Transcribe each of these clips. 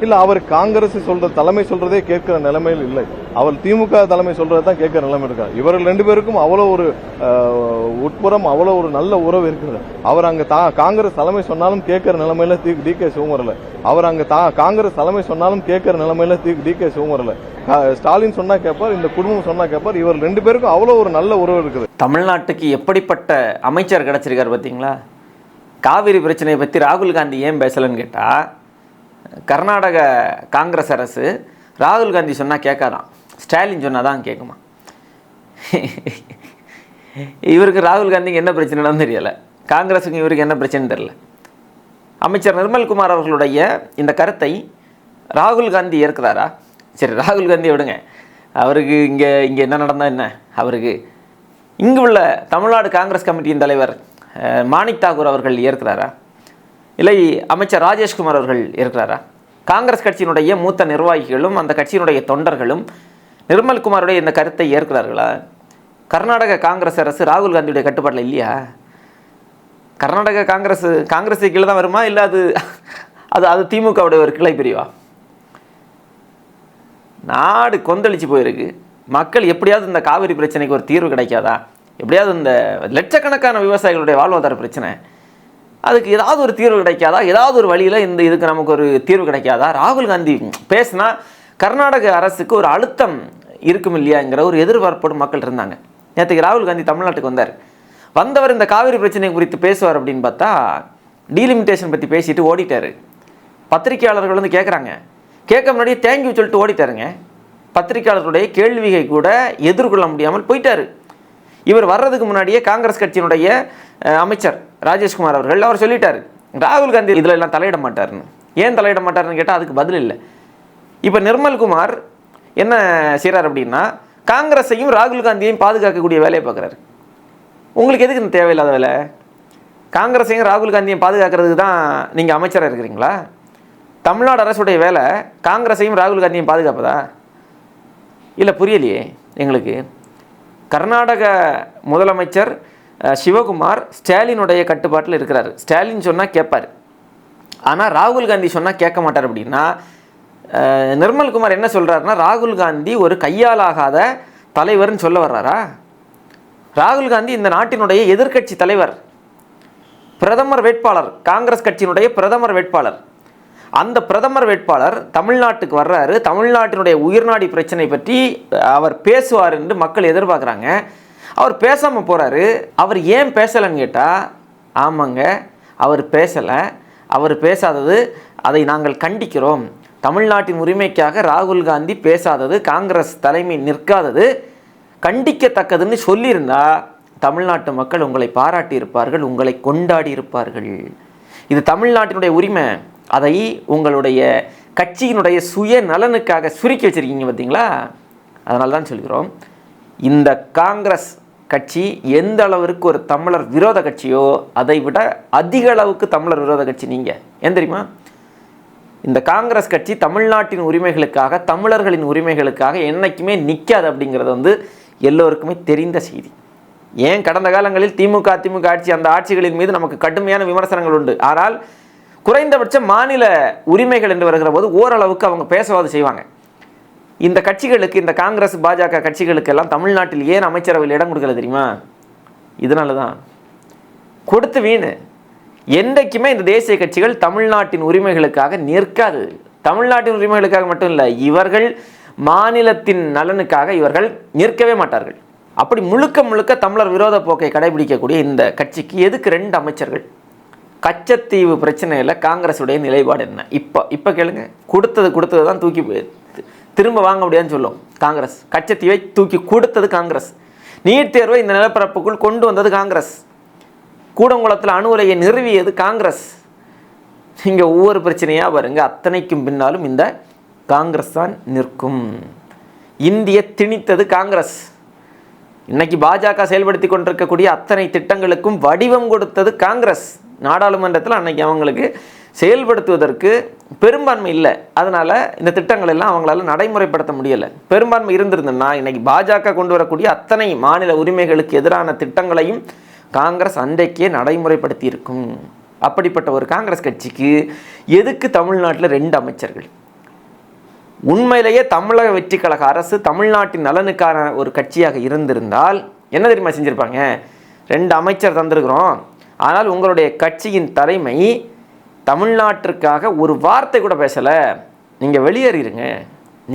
இல்ல அவர் காங்கிரஸ் சொல்ற தலைமை சொல்றதே கேட்கிற நிலைமையில் இல்லை. அவர் திமுக தலைமை சொல்றதான் கேட்கிற நிலைமை இருக்கார். இவர்கள் ரெண்டு பேருக்கும் அவ்வளவு ஒரு உட்புறம் அவ்வளவு ஒரு நல்ல உறவு இருக்கிறது. அவர் அங்க காங்கிரஸ் தலைமை சொன்னாலும் கேட்கிற நிலைமையில டி.கே. சிவகுமார். அவர் அங்க காங்கிரஸ் தலைமை சொன்னாலும் கேட்கிற நிலைமையில டி.கே. சிவகுமார். ஸ்டாலின் சொன்னா கேட்பார், இந்த குடும்பம் சொன்னா கேட்பார். இவர் ரெண்டு பேருக்கும் அவ்வளவு ஒரு நல்ல உறவு இருக்குது. தமிழ்நாட்டுக்கு எப்படிப்பட்ட அமைச்சர் கிடைச்சிருக்காரு பார்த்தீங்களா? காவிரி பிரச்சனையை பற்றி ராகுல் காந்தி ஏன் பேசலன்னு கேட்டால், கர்நாடக காங்கிரஸ் அரசு ராகுல் காந்தி சொன்னால் கேட்காதான், ஸ்டாலின் சொன்னால் தான் கேட்குமா. இவருக்கு ராகுல் காந்திக்கு என்ன பிரச்சனைன்னு தெரியலை, காங்கிரஸுக்கு இவருக்கு என்ன பிரச்சனைன்னு தெரியல. அமைச்சர் நிர்மல்குமார் அவர்களுடைய இந்த கருத்தை ராகுல் காந்தி ஏற்கிறாரா? சரி, ராகுல் காந்தி விடுங்க, அவருக்கு இங்கே என்ன நடந்தால் என்ன, அவருக்கு இங்கு உள்ள தமிழ்நாடு காங்கிரஸ் கமிட்டியின் தலைவர் மாணிக் தாக்கூர் அவர்கள் ஏற்கிறாரா? இல்லை அமைச்சர் ராஜேஷ்குமார் அவர்கள் இருக்கிறாரா? காங்கிரஸ் கட்சியினுடைய மூத்த நிர்வாகிகளும் அந்த கட்சியினுடைய தொண்டர்களும் நிர்மல்குமாருடைய இந்த கருத்தை ஏற்கிறார்களா? கர்நாடக காங்கிரஸ் அரசு ராகுல் காந்தியுடைய கட்டுப்பாட்டில் இல்லையா? கர்நாடக காங்கிரஸ் கீழே தான் வருமா, இல்லை அது திமுகவுடைய ஒரு கிளை பிரிவா? நாடு கொந்தளிச்சு போயிருக்கு. மக்கள் எப்படியாவது இந்த காவிரி பிரச்சனைக்கு ஒரு தீர்வு கிடைக்காதா? எப்படியாவது இந்த லட்சக்கணக்கான விவசாயிகளுடைய வாழ்வாதார பிரச்சனை, அதுக்கு ஏதாவது ஒரு தீர்வு கிடைக்காதா? ஏதாவது ஒரு வழியில் இதுக்கு நமக்கு ஒரு தீர்வு கிடைக்காதா? ராகுல் காந்தி பேசினா கர்நாடக அரசுக்கு ஒரு அழுத்தம் இருக்கும் இல்லையாங்கிற ஒரு எதிர்பார்ப்போடு மக்கள் இருந்தாங்க. நேற்றுக்கு ராகுல் காந்தி தமிழ்நாட்டுக்கு வந்தவர் இந்த காவிரி பிரச்சனை குறித்து பேசுவார் அப்படின்னு பார்த்தா டீலிமிட்டேஷன் பற்றி பேசிட்டு ஓடிட்டார். பத்திரிகையாளர்கள் கேட்குறாங்க, கேட்க முன்னாடியே தேங்க்யூ சொல்லிட்டு ஓடிட்டாருங்க. பத்திரிகையாளர்களுடைய கேள்வியை கூட எதிர்கொள்ள முடியாமல் போயிட்டார். இவர் வர்றதுக்கு முன்னாடியே காங்கிரஸ் கட்சியினுடைய அமைச்சர் ராஜேஷ்குமார் அவர் சொல்லிட்டார், ராகுல் காந்தி இதில் எல்லாம் தலையிட மாட்டார்னு. ஏன் தலையிட மாட்டார்னு கேட்டால் அதுக்கு பதில் இல்லை. இப்போ நிர்மல்குமார் என்ன செய்கிறார் அப்படின்னா, காங்கிரஸையும் ராகுல் காந்தியையும் பாதுகாக்கக்கூடிய வேலையை பார்க்குறாரு. உங்களுக்கு எதுக்கு இந்த தேவையில்லாத வேலை? காங்கிரஸையும் ராகுல் காந்தியையும் பாதுகாக்கிறதுக்கு தான் நீங்கள் அமைச்சராக இருக்கிறீங்களா? தமிழ்நாடு அரசுடைய வேலை காங்கிரஸையும் ராகுல் காந்தியையும் பாதுகாப்பதா? இல்லை, புரியலையே எங்களுக்கு. கர்நாடக முதலமைச்சர் சிவகுமார் ஸ்டாலினுடைய கட்டுப்பாட்டில் இருக்கிறார். ஸ்டாலின் சொன்னால் கேட்பார், ஆனால் ராகுல் காந்தி சொன்னால் கேட்க மாட்டார். அப்படின்னா நிர்மல்குமார் என்ன சொல்கிறாருன்னா, ராகுல் காந்தி ஒரு கையாலாகாத தலைவர்னு சொல்ல வர்றாரா? ராகுல் காந்தி இந்த நாட்டினுடைய எதிர்க்கட்சி தலைவர், பிரதமர் வேட்பாளர், காங்கிரஸ் கட்சியினுடைய பிரதமர் வேட்பாளர். அந்த பிரதமர் வேட்பாளர் தமிழ்நாட்டுக்கு வர்றாரு, தமிழ்நாட்டினுடைய உயிர்நாடி பிரச்சனை பற்றி அவர் பேசுவார் என்று மக்கள் எதிர்பார்க்குறாங்க. அவர் பேசாமல் போகிறாரு. அவர் ஏன் பேசலைன்னு கேட்டால், ஆமாங்க, அவர் பேசலை. அவர் பேசாதது அதை நாங்கள் கண்டிக்கிறோம். தமிழ்நாட்டின் உரிமைக்காக ராகுல் காந்தி பேசாதது, காங்கிரஸ் தலைமை நிற்காதது கண்டிக்கத்தக்கதுன்னு சொல்லியிருந்தா தமிழ்நாட்டு மக்கள் உங்களை பாராட்டி இருப்பார்கள், உங்களை கொண்டாடி இருப்பார்கள். இது தமிழ்நாட்டினுடைய உரிமை, அதை உங்களுடைய கட்சியினுடைய சுய நலனுக்காக சுருக்கி வச்சிருக்கீங்க பார்த்தீங்களா? அதனால தான் சொல்கிறோம், இந்த காங்கிரஸ் கட்சி எந்த அளவிற்கு ஒரு தமிழர் விரோத கட்சியோ அதை விட அதிக அளவுக்கு தமிழர் விரோத கட்சி நீங்கள். ஏன் தெரியுமா? இந்த காங்கிரஸ் கட்சி தமிழ்நாட்டின் உரிமைகளுக்காக, தமிழர்களின் உரிமைகளுக்காக என்றைக்குமே நிற்காது அப்படிங்கிறது எல்லோருக்குமே தெரிந்த செய்தி. ஏன் கடந்த காலங்களில் திமுக அதிமுக ஆட்சி, அந்த ஆட்சிகளின் மீது நமக்கு கடுமையான விமர்சனங்கள் உண்டு. ஆனால் குறைந்தபட்ச மாநில உரிமைகள் என்று வருகிற போது ஓரளவுக்கு அவங்க பேசவாது செய்வாங்க. இந்த கட்சிகளுக்கு, இந்த காங்கிரஸ் பாஜக கட்சிகளுக்கெல்லாம் தமிழ்நாட்டில் ஏன் அமைச்சரவையில் இடம் கொடுக்கல தெரியுமா? இதனால தான். கொடுத்து வீணு. என்றைக்குமே இந்த தேசிய கட்சிகள் தமிழ்நாட்டின் உரிமைகளுக்காக நிற்காது. தமிழ்நாட்டின் உரிமைகளுக்காக மட்டும் இல்லை, இவர்கள் மாநிலத்தின் நலனுக்காக இவர்கள் நிற்கவே மாட்டார்கள். அப்படி முழுக்க தமிழர் விரோத போக்கை கடைபிடிக்கக்கூடிய இந்த கட்சிக்கு எதுக்கு 2 அமைச்சர்கள்? கச்சத்தீவு பிரச்சனையில் காங்கிரஸுடைய நிலைப்பாடு என்ன? இப்போ கேளுங்க. கொடுத்தது தான் தூக்கி திரும்ப வாங்க முடியாதுன்னு சொல்லும் காங்கிரஸ். கச்சத்தீவை தூக்கி கொடுத்தது காங்கிரஸ். நீட் தேர்வை இந்த நிலப்பரப்புக்குள் கொண்டு வந்தது காங்கிரஸ். கூடங்குளத்தில் அணு உலையை நிறுவியது காங்கிரஸ். இங்கே ஒவ்வொரு பிரச்சனையாக வருங்க, அத்தனைக்கும் பின்னாலும் இந்த காங்கிரஸ் தான் நிற்கும். இந்திய திணித்தது காங்கிரஸ். இன்னைக்கு பாஜக செயல்படுத்தி கொண்டிருக்கக்கூடிய அத்தனை திட்டங்களுக்கும் வடிவம் கொடுத்தது காங்கிரஸ். நாடாளுமன்றத்தில் அன்னைக்கு அவங்களுக்கு செயல்படுத்துவதற்கு பெரும்பான்மை இல்லை. அதனால் இந்த திட்டங்கள் எல்லாம் அவங்களால நடைமுறைப்படுத்த முடியலை. பெரும்பான்மை இருந்திருந்ததுன்னா இன்னைக்கு பாஜக கொண்டு வரக்கூடிய அத்தனை மாநில உரிமைகளுக்கு எதிரான திட்டங்களையும் காங்கிரஸ் அன்றைக்கே நடைமுறைப்படுத்தி இருக்கும். அப்படிப்பட்ட ஒரு காங்கிரஸ் கட்சிக்கு எதுக்கு தமிழ்நாட்டில் 2 அமைச்சர்கள்? உண்மையிலேயே தமிழக வெற்றி கழக அரசு தமிழ்நாட்டின் நலனுக்கான ஒரு கட்சியாக இருந்திருந்தால் என்ன தெரியுமா செஞ்சுருப்பாங்க? 2 அமைச்சர் தந்திருக்கிறோம், ஆனால் உங்களுடைய கட்சியின் தலைமை தமிழ்நாட்டிற்காக ஒரு வார்த்தை கூட பேசலை, நீங்கள் வெளியேறிடுங்க,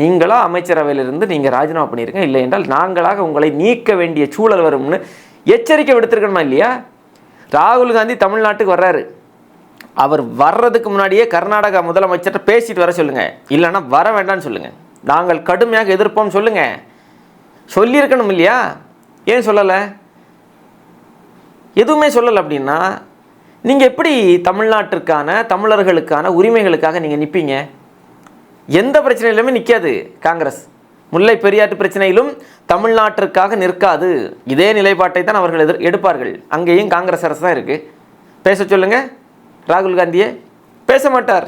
நீங்களா அமைச்சரவையிலிருந்து நீங்கள் ராஜினாமா பண்ணிடுங்க, இல்லை என்றால் நாங்களாக உங்களை நீக்க வேண்டிய சூழல் வரும்னு எச்சரிக்கை விடுத்திருக்கணுமா இல்லையா? ராகுல் காந்தி தமிழ்நாட்டுக்கு வர்றாரு, அவர் வர்றதுக்கு முன்னாடியே கர்நாடகா முதலமைச்சர்கிட்ட பேசிட்டு வர சொல்லுங்கள், இல்லைன்னா வர வேண்டாம்னு சொல்லுங்கள், நாங்கள் கடுமையாக எதிர்ப்போம் சொல்லுங்கள். சொல்லியிருக்கணும் இல்லையா? ஏன் சொல்லலை? எதுவுமே சொல்லலை அப்படின்னா நீங்கள் எப்படி தமிழ்நாட்டிற்கான தமிழர்களுக்கான உரிமைகளுக்காக நீங்கள் நிற்பீங்க? எந்த பிரச்சனையிலுமே நிற்காது காங்கிரஸ். முல்லை பெரியாற்று பிரச்சனையிலும் தமிழ்நாட்டிற்காக நிற்காது. இதே நிலைப்பாட்டை தான் அவர்கள் எடுப்பார்கள். அங்கேயும் காங்கிரஸ் அரசு தான் இருக்குது. பேச சொல்லுங்கள் ராகுல் காந்தியை. பேச மாட்டார்.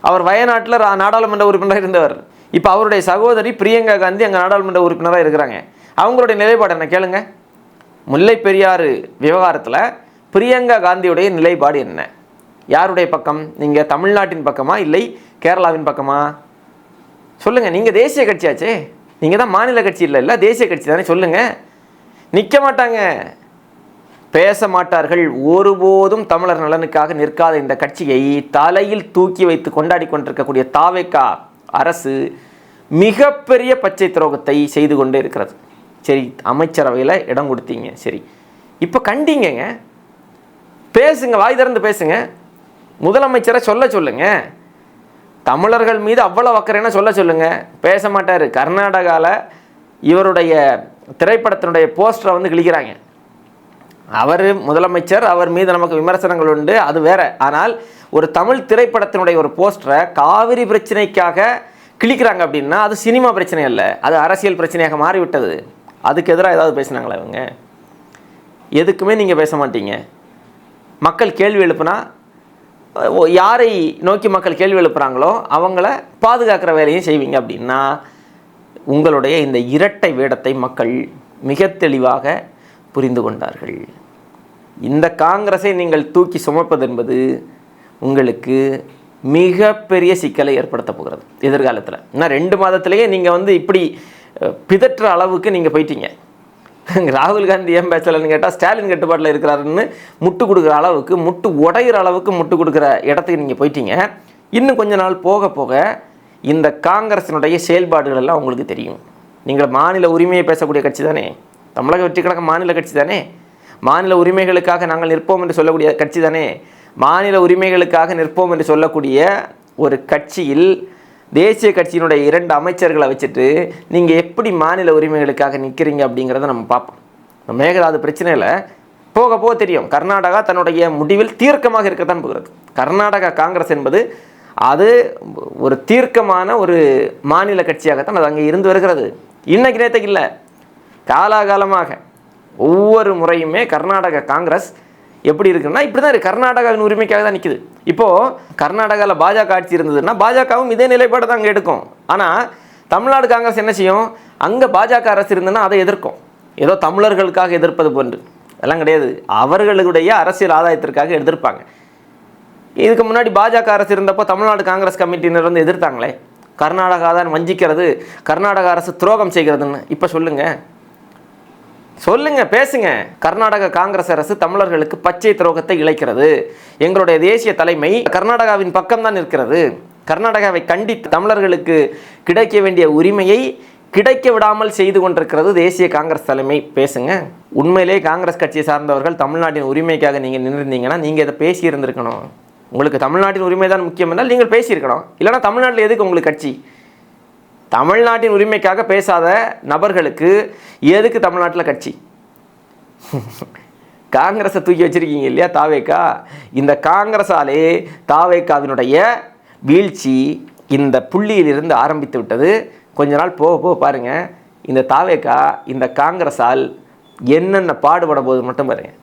அவர் வயநாட்டில் நாடாளுமன்ற உறுப்பினராக இருந்தவர். இப்போ அவருடைய சகோதரி பிரியங்கா காந்தி அங்கே நாடாளுமன்ற உறுப்பினராக இருக்கிறாங்க. அவங்களுடைய நிலைப்பாடு என்ன கேளுங்க. முல்லை பெரியாறு விவகாரத்தில் பிரியங்கா காந்தியுடைய நிலைப்பாடு என்ன? யாருடைய பக்கம்? நீங்கள் தமிழ்நாட்டின் பக்கமா இல்லை கேரளாவின் பக்கமா? சொல்லுங்கள். நீங்கள் தேசிய கட்சியாச்சே, நீங்கள் தான் மாநில கட்சி இல்லை, தேசிய கட்சி தானே. சொல்லுங்கள். நிற்க மாட்டாங்க, பேச மாட்டார்கள். ஒருபோதும் தமிழர் நலனுக்காக நிற்காத இந்த கட்சியை தலையில் தூக்கி வைத்து கொண்டாடி கொண்டிருக்கக்கூடிய தாவேகா அரசு மிகப்பெரிய பச்சை துரோகத்தை செய்து கொண்டே இருக்கிறது. சரி, அமைச்சரவையில் இடம் கொடுத்தீங்க, சரி, இப்போ கண்டிங்கங்க, பேசுங்க, வாய் திறந்து பேசுங்க. முதலமைச்சரை சொல்லுங்க, தமிழர்கள் மீது அவ்வளோ அக்கறைன்னா சொல்லுங்க. பேச மாட்டார். கர்நாடகாவில் இவருடைய திரைப்படத்தினுடைய போஸ்டரை வந்து கிழிக்கிறாங்க. அவர் முதலமைச்சர், அவர் மீது நமக்கு விமர்சனங்கள் உண்டு, அது வேற. ஆனால் ஒரு தமிழ் திரைப்படத்தினுடைய ஒரு போஸ்டரை காவிரி பிரச்சனைக்காக கிழிக்கிறாங்க அப்படின்னா அது சினிமா பிரச்சனை அல்ல, அது அரசியல் பிரச்சனையாக மாறிவிட்டது. அதுக்கு எதிராக ஏதாவது பேசினாங்களா இவங்க? எதுக்குமே நீங்கள் பேச மாட்டீங்க. மக்கள் கேள்வி எழுப்புனா, யாரை நோக்கி மக்கள் கேள்வி எழுப்புறாங்களோ அவங்கள பாதுகாக்கிற வேலையும் செய்வீங்க. அப்படின்னா உங்களுடைய இந்த இரட்டை வேடத்தை மக்கள் மிக தெளிவாக புரிந்து கொண்டார்கள். இந்த காங்கிரஸை நீங்கள் தூக்கி சுமப்பது என்பது உங்களுக்கு மிகப்பெரிய சிக்கலை ஏற்படுத்த போகிறது எதிர்காலத்தில். இன்னும் 2 மாதத்திலேயே நீங்கள் வந்து இப்படி பிதற்ற அளவுக்கு நீங்கள் போயிட்டீங்க. ராகுல் காந்தி ஏன் பேசலன்னு கேட்டால் ஸ்டாலின் கட்டுப்பாட்டில் இருக்கிறாருன்னு முட்டு கொடுக்குற அளவுக்கு, முட்டு உடையிற அளவுக்கு முட்டு கொடுக்குற இடத்துக்கு நீங்கள் போயிட்டீங்க. இன்னும் கொஞ்ச நாள் போக போக இந்த காங்கிரஸினுடைய செயல்பாடுகள் எல்லாம் உங்களுக்கு தெரியும். நீங்கள் மாநில உரிமையை பேசக்கூடிய கட்சி தானே, தமிழக வெற்றி கழக மாநில கட்சி தானே, மாநில உரிமைகளுக்காக நாங்கள் நிற்போம் என்று சொல்லக்கூடிய கட்சி தானே, மாநில உரிமைகளுக்காக நிற்போம் என்று சொல்லக்கூடிய ஒரு கட்சியில் தேசிய கட்சியினுடைய 2 அமைச்சர்களை வச்சுட்டு நீங்கள் எப்படி மாநில உரிமைகளுக்காக நிற்கிறீங்க அப்படிங்கிறத நம்ம பார்ப்போம். மேகதாது பிரச்சனையில் போக போக தெரியும். கர்நாடகா தன்னுடைய முடிவில் தீர்க்கமாக இருக்கத்தான் போகிறது. கர்நாடகா காங்கிரஸ் என்பது அது ஒரு தீர்க்கமான ஒரு மாநில கட்சியாகத்தான் அது அங்கே இருந்து வருகிறது. இன்னைக்கு நேற்றுக்கு இல்லை, காலாகாலமாக ஒவ்வொரு முறையுமே கர்நாடக காங்கிரஸ் எப்படி இருக்குன்னா இப்படி தான் இருக்குது. கர்நாடகாவின் உரிமைக்காக தான் நிற்குது. இப்போது கர்நாடகாவில் பாஜக ஆட்சி இருந்ததுன்னா பாஜகவும் இதே நிலைப்பாடு தான் அங்கே எடுக்கும். ஆனால் தமிழ்நாடு காங்கிரஸ் என்ன செய்யும்? அங்கே பாஜக அரசு இருந்ததுன்னா அதை எதிர்க்கும். ஏதோ தமிழர்களுக்காக எதிர்ப்பது போன்று அதெல்லாம் கிடையாது. அவர்களுடைய அரசியல் ஆதாயத்திற்காக எதிர்ப்பாங்க. இதுக்கு முன்னாடி பாஜக அரசு இருந்தப்போ தமிழ்நாடு காங்கிரஸ் கமிட்டியினர் வந்து எதிர்த்தாங்களே, கர்நாடகா தான் வஞ்சிக்கிறது, கர்நாடக அரசு துரோகம் செய்கிறதுன்னு. இப்போ சொல்லுங்க, பேசுங்க. கர்நாடக காங்கிரஸ் அரசு தமிழர்களுக்கு பச்சை துரோகத்தை இழைக்கிறது. எங்களுடைய தேசிய தலைமை கர்நாடகாவின் பக்கம்தான் இருக்கிறது. கர்நாடகாவை கண்டித்து தமிழர்களுக்கு கிடைக்க வேண்டிய உரிமையை கிடைக்க விடாமல் செய்து கொண்டிருக்கிறது தேசிய காங்கிரஸ் தலைமை. பேசுங்க. உண்மையிலே காங்கிரஸ் கட்சியை சார்ந்தவர்கள் தமிழ்நாட்டின் உரிமைக்காக நீங்கள் நின்றுருந்தீங்கன்னா நீங்கள் இதை பேசியிருந்திருக்கணும். உங்களுக்கு தமிழ்நாட்டின் உரிமை தான் முக்கியம் என்றால் நீங்கள் பேசியிருக்கணும். இல்லைனா தமிழ்நாட்டில் எதுக்கு உங்களுக்கு கட்சி? தமிழ்நாட்டின் உரிமைக்காக பேசாத நபர்களுக்கு எதுக்கு தமிழ்நாட்டில் கட்சி? காங்கிரஸை தூக்கி வச்சிருக்கீங்க இல்லையா தாவேகா. இந்த காங்கிரஸாலே தாவேகாவினுடைய வீழ்ச்சி இந்த புள்ளியிலிருந்து ஆரம்பித்து விட்டது. கொஞ்ச நாள் போக போக பாருங்கள், இந்த தாவேகா இந்த காங்கிரஸால் என்னென்ன பாடுபட போது மட்டும் பாருங்கள்.